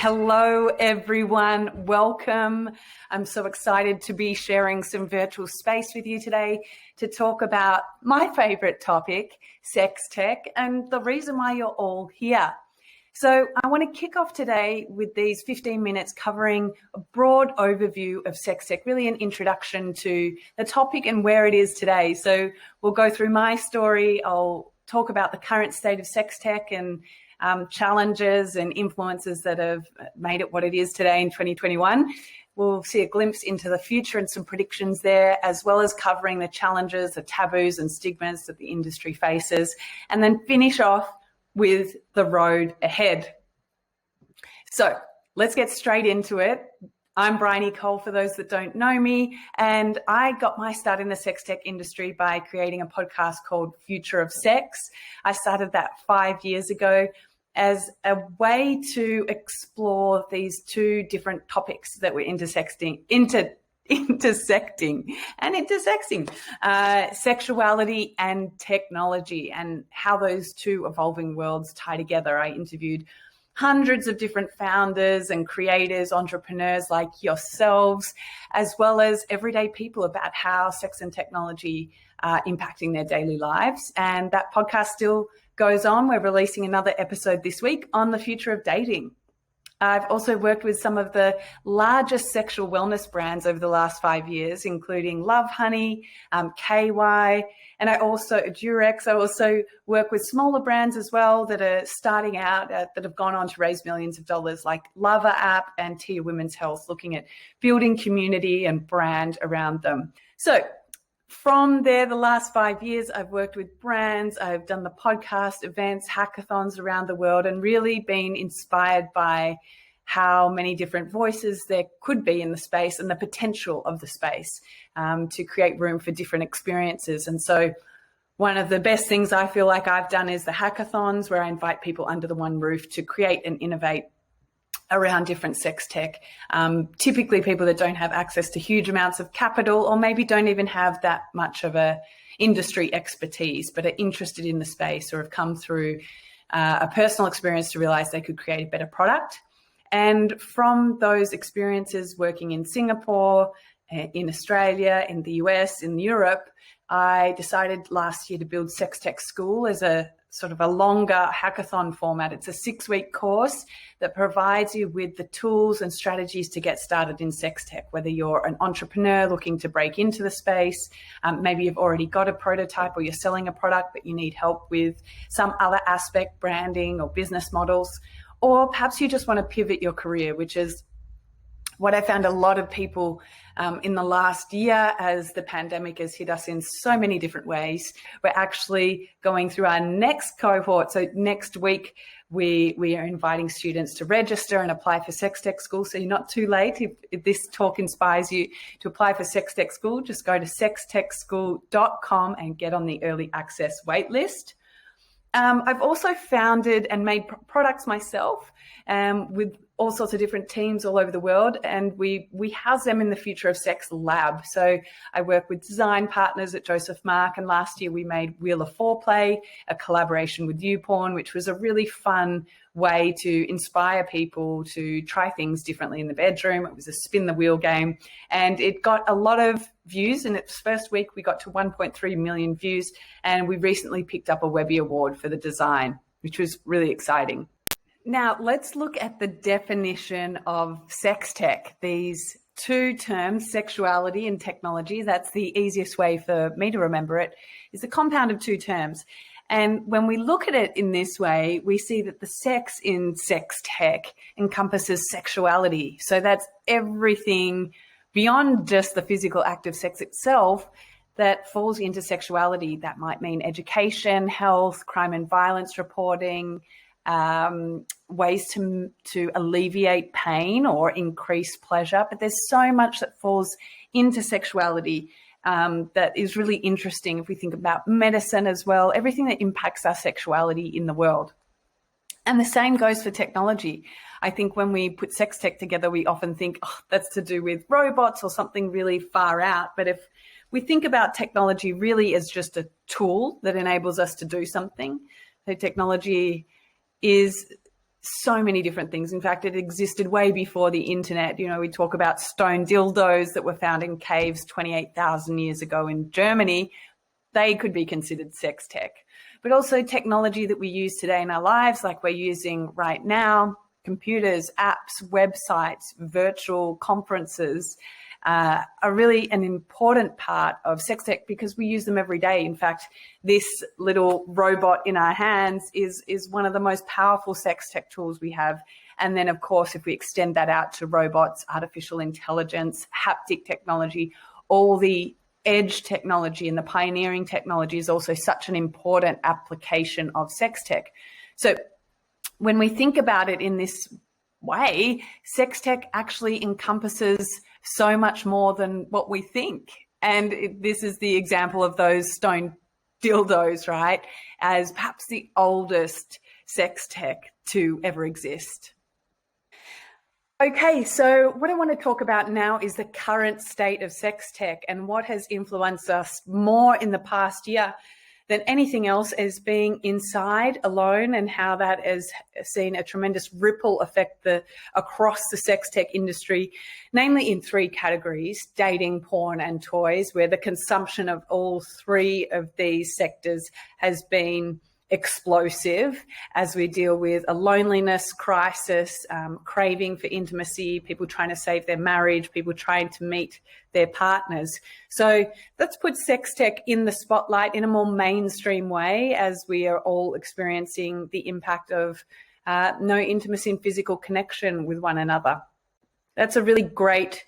Hello, everyone. Welcome. I'm so excited to be sharing some virtual space with you today to talk about my favorite topic, sex tech, and the reason why you're all here. So I want to kick off today with these 15 minutes covering a broad overview of sex tech, really an introduction to the topic and where it is today. So we'll go through my story. I'll talk about the current state of sex tech and challenges and influences that have made it what it is today in 2021. We'll see a glimpse into the future and some predictions there, as well as covering the challenges, the taboos and stigmas that the industry faces, and then finish off with the road ahead. So let's get straight into it. I'm Bryony Cole, for those that don't know me, and I got my start in the sex tech industry by creating a podcast called Future of Sex. I started that 5 years ago as a way to explore these two different topics that were intersecting, sexuality and technology, and how those two evolving worlds tie together. I interviewed hundreds of different founders and creators, entrepreneurs like yourselves, as well as everyday people about how sex and technology are impacting their daily lives. And that podcast still goes on. We're releasing another episode this week on the future of dating. I've also worked with some of the largest sexual wellness brands over the last 5 years, including Love Honey, KY, and Durex. I also work with smaller brands as well that are starting out, that have gone on to raise millions of dollars, like Lover App and Tia Women's Health, looking at building community and brand around them. So from there, the last 5 years, I've worked with brands, I've done the podcast, events, hackathons around the world, and really been inspired by how many different voices there could be in the space and the potential of the space to create room for different experiences. And so one of the best things I feel like I've done is the hackathons, where I invite people under the one roof to create and innovate around different sex tech, typically people that don't have access to huge amounts of capital, or maybe don't even have that much of a industry expertise, but are interested in the space or have come through a personal experience to realize they could create a better product. And from those experiences working in Singapore, in Australia, in the US, in Europe, I decided last year to build SexTech School as a sort of a longer hackathon format. It's a 6-week course that provides you with the tools and strategies to get started in sex tech, whether you're an entrepreneur looking to break into the space, maybe you've already got a prototype or you're selling a product, but you need help with some other aspect, branding or business models, or perhaps you just want to pivot your career, which is what I found a lot of people in the last year, as the pandemic has hit us in so many different ways. We're actually going through our next cohort. So next week, we are inviting students to register and apply for SexTech School. So you're not too late. If this talk inspires you to apply for SexTech School, just go to sextechschool.com and get on the early access waitlist. I've also founded and made products myself with all sorts of different teams all over the world, and we house them in the Future of Sex lab. So I work with design partners at Joseph Mark, and last year we made Wheel of Foreplay, a collaboration with YouPorn, which was a really fun way to inspire people to try things differently in the bedroom. It was a spin the wheel game, and it got a lot of views. In its first week, we got to 1.3 million views, and we recently picked up a Webby Award for the design, which was really exciting. Now, let's look at the definition of sex tech. These two terms, sexuality and technology, that's the easiest way for me to remember it, is a compound of two terms. And when we look at it in this way, we see that the sex in sex tech encompasses sexuality. So that's everything beyond just the physical act of sex itself that falls into sexuality. That might mean education, health, crime and violence reporting, ways to alleviate pain or increase pleasure. But there's so much that falls into sexuality that is really interesting if we think about medicine as well, everything that impacts our sexuality in the world. And the same goes for technology. I think when we put sex tech together, we often think, oh, that's to do with robots or something really far out. But if we think about technology really as just a tool that enables us to do something, so technology is so many different things. In fact, it existed way before the internet. You know, we talk about stone dildos that were found in caves 28,000 years ago in Germany. They could be considered sex tech. But also technology that we use today in our lives, like we're using right now, computers, apps, websites, virtual conferences, are really an important part of sex tech because we use them every day. In fact, this little robot in our hands is one of the most powerful sex tech tools we have. And then, of course, if we extend that out to robots, artificial intelligence, haptic technology, all the edge technology and the pioneering technology is also such an important application of sex tech. So when we think about it in this way, sex tech actually encompasses so much more than what we think. And this is the example of those stone dildos, right, as perhaps the oldest sex tech to ever exist. Okay, so what I want to talk about now is the current state of sex tech and what has influenced us more in the past year than anything else as being inside alone, and how that has seen a tremendous ripple effect across the sex tech industry, namely in three categories: dating, porn, and toys, where the consumption of all three of these sectors has been explosive as we deal with a loneliness crisis, craving for intimacy, people trying to save their marriage, people trying to meet their partners. So let's put sex tech in the spotlight in a more mainstream way, as we are all experiencing the impact of no intimacy and physical connection with one another. That's a really great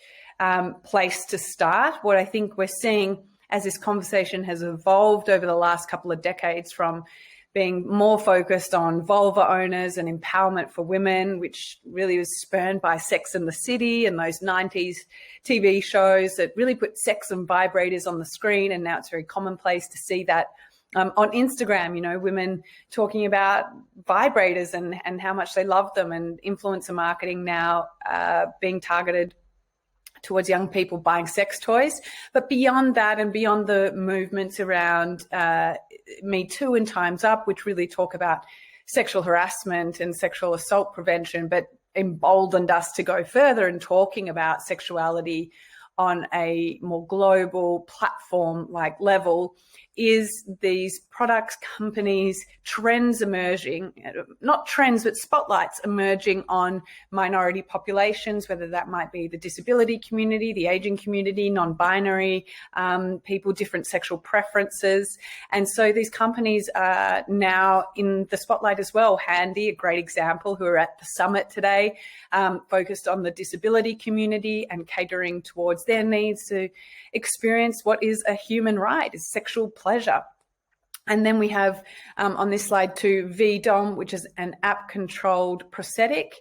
place to start. What I think we're seeing as this conversation has evolved over the last couple of decades, from being more focused on vulva owners and empowerment for women, which really was spurned by Sex and the City and those 90s TV shows that really put sex and vibrators on the screen. And now it's very commonplace to see that on Instagram, you know, women talking about vibrators and how much they love them, and influencer marketing now being targeted towards young people buying sex toys. But beyond that, and beyond the movements around Me Too and Time's Up, which really talk about sexual harassment and sexual assault prevention, but emboldened us to go further in talking about sexuality on a more global platform-like level, is these products, companies, trends emerging, not trends, but spotlights emerging on minority populations, whether that might be the disability community, the aging community, non-binary people, different sexual preferences. And so these companies are now in the spotlight as well. Handy, a great example, who are at the summit today, focused on the disability community and catering towards their needs to experience what is a human right, is sexual pleasure. And then we have on this slide too, VDOM, which is an app-controlled prosthetic,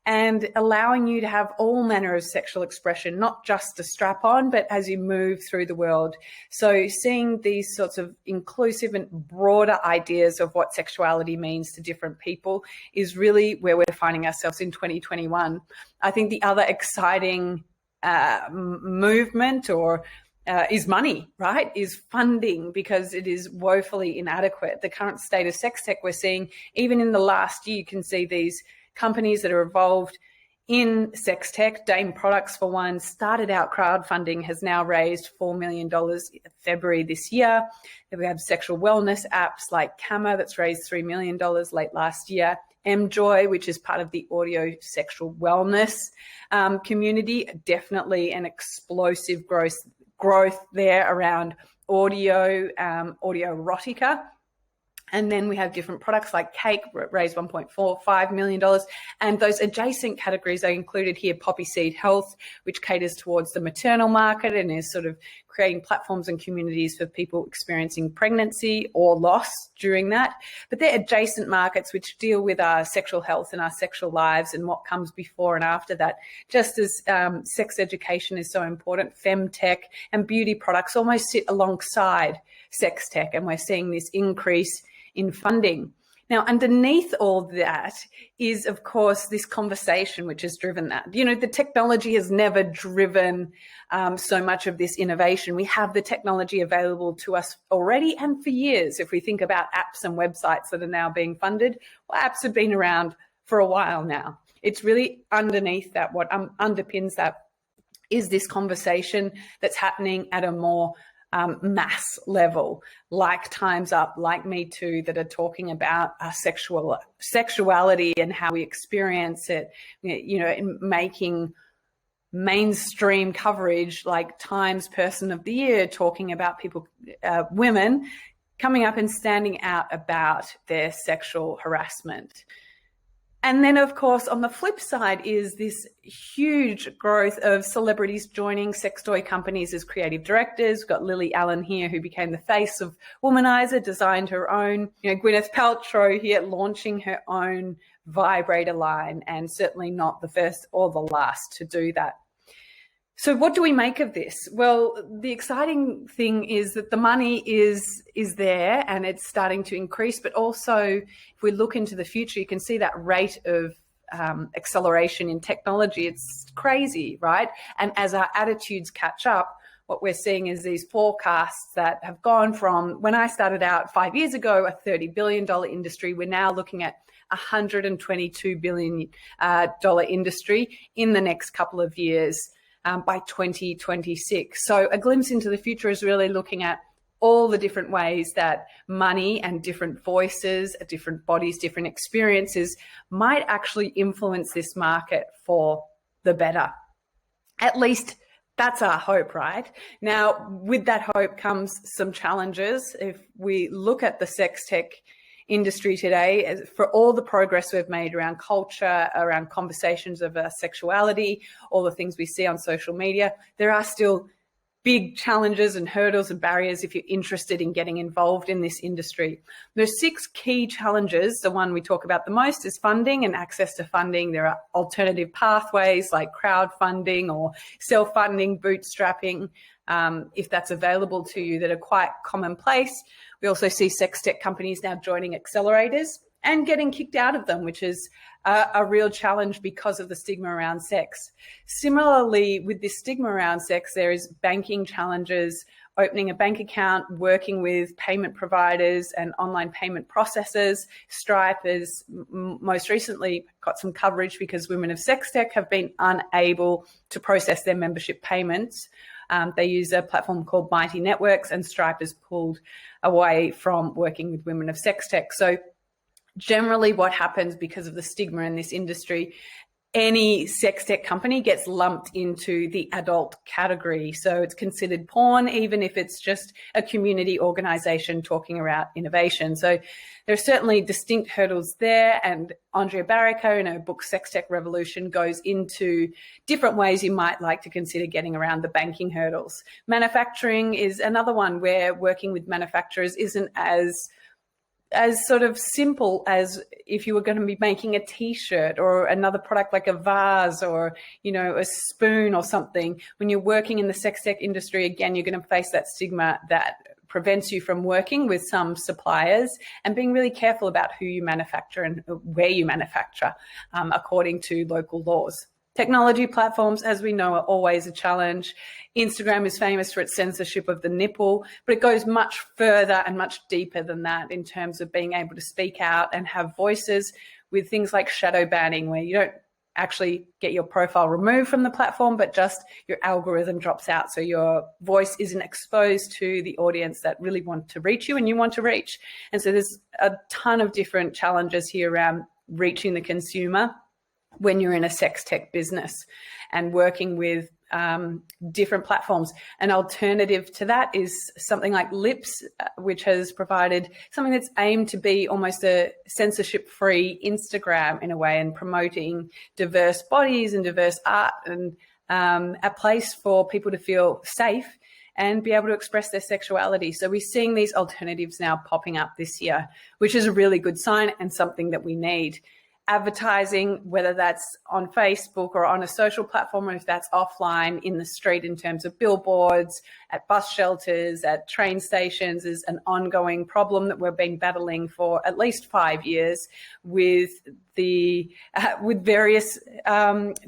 and allowing you to have all manner of sexual expression, not just a strap-on, but as you move through the world. So seeing these sorts of inclusive and broader ideas of what sexuality means to different people is really where we're finding ourselves in 2021. I think the other exciting movement is money, right? Is funding, because it is woefully inadequate. The current state of sex tech we're seeing, even in the last year, you can see these companies that are involved in sex tech. Dame Products, for one, started out crowdfunding, has now raised $4 million in February this year. Then we have sexual wellness apps like Kama that's raised $3 million late last year. MJoy, which is part of the audio sexual wellness community, definitely an explosive growth there around audio erotica. And then we have different products like Cake, raised $1.45 million. And those adjacent categories are included here: Poppy Seed Health, which caters towards the maternal market and is sort of creating platforms and communities for people experiencing pregnancy or loss during that. But they're adjacent markets which deal with our sexual health and our sexual lives and what comes before and after that. Just as sex education is so important, FemTech and beauty products almost sit alongside sex tech, and we're seeing this increase in funding. Now, underneath all that is, of course, this conversation which has driven that. You know, the technology has never driven so much of this innovation. We have the technology available to us already and for years. If we think about apps and websites that are now being funded, well, apps have been around for a while now. It's really underneath that, what underpins that is this conversation that's happening at a more mass level, like Time's Up, like Me Too, that are talking about sexuality and how we experience it, in making mainstream coverage, like Time's Person of the Year, talking about women coming up and standing out about their sexual harassment. And then, of course, on the flip side is this huge growth of celebrities joining sex toy companies as creative directors. We've got Lily Allen here, who became the face of Womanizer, designed her own. Gwyneth Paltrow here, launching her own vibrator line, and certainly not the first or the last to do that. So what do we make of this? Well, the exciting thing is that the money is there and it's starting to increase, but also if we look into the future, you can see that rate of acceleration in technology. It's crazy, right? And as our attitudes catch up, what we're seeing is these forecasts that have gone from, when I started out 5 years ago, a $30 billion industry, we're now looking at $122 billion industry in the next couple of years. By 2026. So a glimpse into the future is really looking at all the different ways that money and different voices, different bodies, different experiences might actually influence this market for the better. At least that's our hope, right? Now, with that hope comes some challenges. If we look at the sex tech industry today, for all the progress we've made around culture, around conversations of sexuality, all the things we see on social media, there are still big challenges and hurdles and barriers if you're interested in getting involved in this industry. There's 6 key challenges. The one we talk about the most is funding and access to funding. There are alternative pathways like crowdfunding or self-funding, bootstrapping, if that's available to you, that are quite commonplace. We also see sex tech companies now joining accelerators and getting kicked out of them, which is a real challenge because of the stigma around sex. Similarly, with this stigma around sex, there is banking challenges, opening a bank account, working with payment providers and online payment processors. Stripe has most recently got some coverage because women of sex tech have been unable to process their membership payments. They use a platform called Mighty Networks, and Stripe has pulled away from working with women of sex tech. So generally what happens because of the stigma in this industry, any sex tech company gets lumped into the adult category. So it's considered porn, even if it's just a community organization talking about innovation. So there are certainly distinct hurdles there. And Andrea Barrico in her book, Sex Tech Revolution, goes into different ways you might like to consider getting around the banking hurdles. Manufacturing is another one where working with manufacturers isn't as sort of simple as if you were going to be making a t-shirt or another product like a vase or, a spoon or something. When you're working in the sex tech industry, again, you're going to face that stigma that prevents you from working with some suppliers and being really careful about who you manufacture and where you manufacture, according to local laws. Technology platforms, as we know, are always a challenge. Instagram is famous for its censorship of the nipple, but it goes much further and much deeper than that in terms of being able to speak out and have voices with things like shadow banning, where you don't actually get your profile removed from the platform, but just your algorithm drops out. So your voice isn't exposed to the audience that really want to reach you and you want to reach. And so there's a ton of different challenges here around reaching the consumer when you're in a sex tech business and working with different platforms. An alternative to that is something like Lips, which has provided something that's aimed to be almost a censorship-free Instagram in a way, and promoting diverse bodies and diverse art, and a place for people to feel safe and be able to express their sexuality. So we're seeing these alternatives now popping up this year, which is a really good sign and something that we need. Advertising, whether that's on Facebook or on a social platform, or if that's offline in the street in terms of billboards, at bus shelters, at train stations, is an ongoing problem that we've been battling for at least 5 years with the with various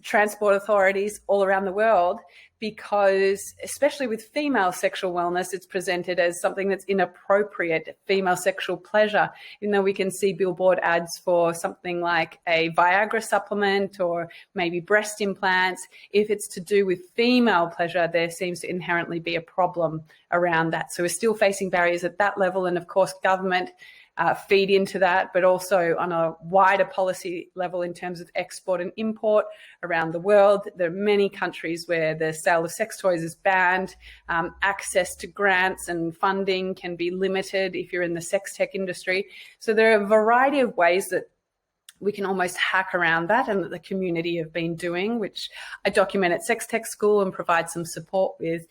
transport authorities all around the world because especially with female sexual wellness, it's presented as something that's inappropriate, female sexual pleasure, even though we can see billboard ads for something like a Viagra supplement or maybe breast implants. If it's to do with female pleasure, there seems to inherently be a problem around that. So we're still facing barriers at that level. And of course, government feed into that, but also on a wider policy level in terms of export and import around the world. There are many countries where the sale of sex toys is banned. Access to grants and funding can be limited if you're in the sex tech industry. So there are a variety of ways that we can almost hack around that, and that the community have been doing, which I document at SexTech School and provide some support with.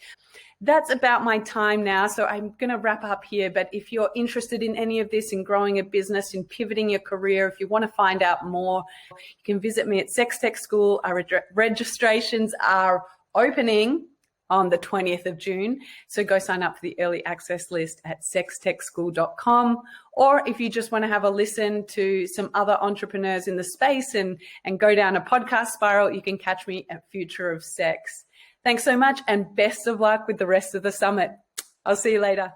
That's about my time now, so I'm going to wrap up here. But if you're interested in any of this, in growing a business, in pivoting your career, if you want to find out more, you can visit me at SexTech School. Our registrations are opening on the 20th of June. So go sign up for the early access list at sextechschool.com. Or if you just want to have a listen to some other entrepreneurs in the space and go down a podcast spiral, you can catch me at Future of Sex. Thanks so much, and best of luck with the rest of the summit. I'll see you later.